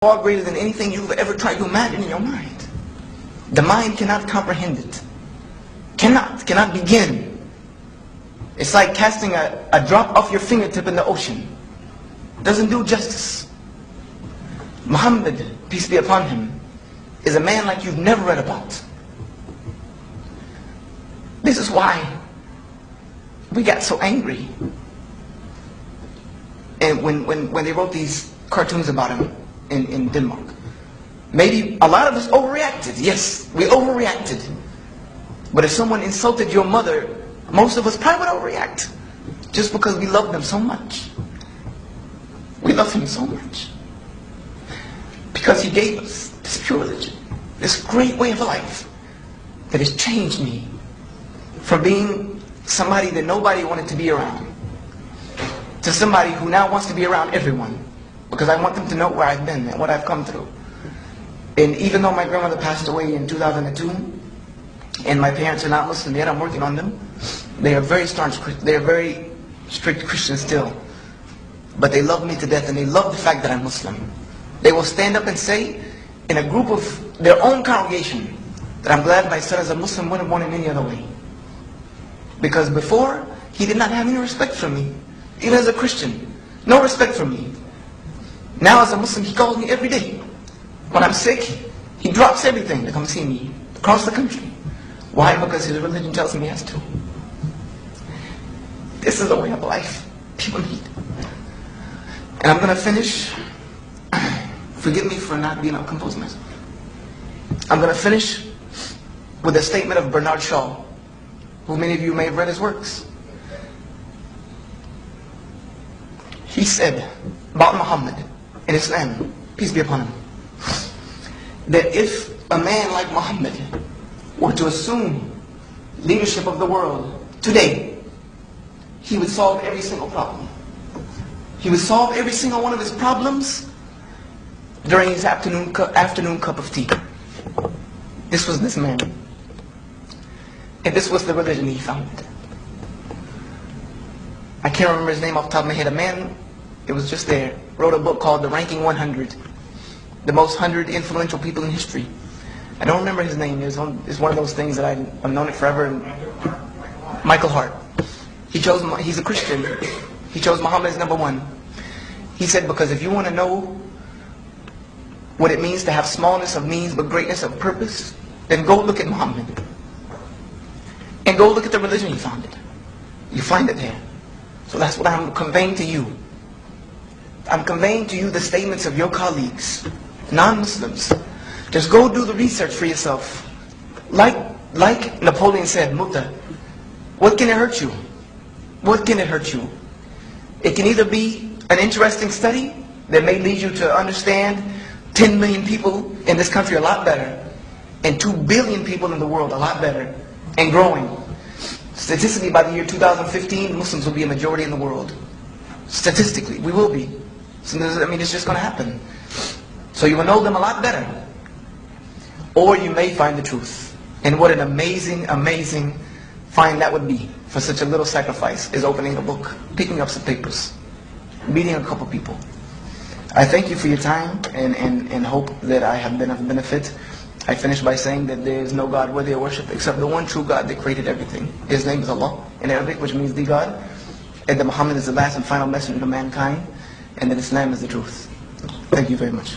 far greater than anything you've ever tried to imagine in your mind. The mind cannot comprehend it. Cannot begin. It's like casting a drop off your fingertip in the ocean. Doesn't do justice. Muhammad, peace be upon him, is a man like you've never read about. This is why we got so angry. And when they wrote these cartoons about him in Denmark, maybe a lot of us overreacted. Yes, we overreacted. But if someone insulted your mother, most of us probably would overreact, just because we love them so much. We love him so much because he gave us this pure religion, this great way of life that has changed me from being somebody that nobody wanted to be around to somebody who now wants to be around everyone, because I want them to know where I've been and what I've come through. And even though my grandmother passed away in 2002, and my parents are not Muslim yet, I'm working on them. They are very strict Christians still. But they love me to death, and they love the fact that I'm Muslim. They will stand up and say, in a group of their own congregation, that I'm glad my son is a Muslim, wouldn't want him any other way. Because before, he did not have any respect for me. Even as a Christian, no respect for me. Now as a Muslim, he calls me every day. When I'm sick, he drops everything to come see me across the country. Why? Because his religion tells him he has to. This is the way of life people need. And I'm going to finish. Forgive me for not being able to compose myself. I'm going to finish with a statement of Bernard Shaw, who many of you may have read his works. He said about Muhammad and Islam, peace be upon him, that if a man like Muhammad were to assume leadership of the world today, he would solve every single problem. He would solve every single one of his problems during his afternoon cup of tea. This was this man. And this was the religion he founded. I can't remember his name off the top of my head. A man, it was just there, wrote a book called The Ranking 100. The most 100 influential people in history. I don't remember his name. It's one of those things that I've known it forever. Michael Hart. He's a Christian. He chose Muhammad as number one. He said, because if you want to know what it means to have smallness of means but greatness of purpose, then go look at Muhammad. And go look at the religion he founded. You find it there. So that's what I'm conveying to you. I'm conveying to you the statements of your colleagues, non-Muslims. Just go do the research for yourself. Like Napoleon said, Mutta, what can it hurt you? What can it hurt you? It can either be an interesting study that may lead you to understand 10 million people in this country a lot better, and 2 billion people in the world a lot better, and growing. Statistically, by the year 2015, Muslims will be a majority in the world. Statistically, we will be. So, it's just going to happen. So you will know them a lot better. Or you may find the truth. And what an amazing, amazing find that would be for such a little sacrifice, is opening a book, picking up some papers, meeting a couple people. I thank you for your time and hope that I have been of benefit. I finish by saying that there is no God worthy of worship except the one true God that created everything. His name is Allah in Arabic, which means the God. And that Muhammad is the last and final messenger to mankind. And that Islam is the truth. Thank you very much.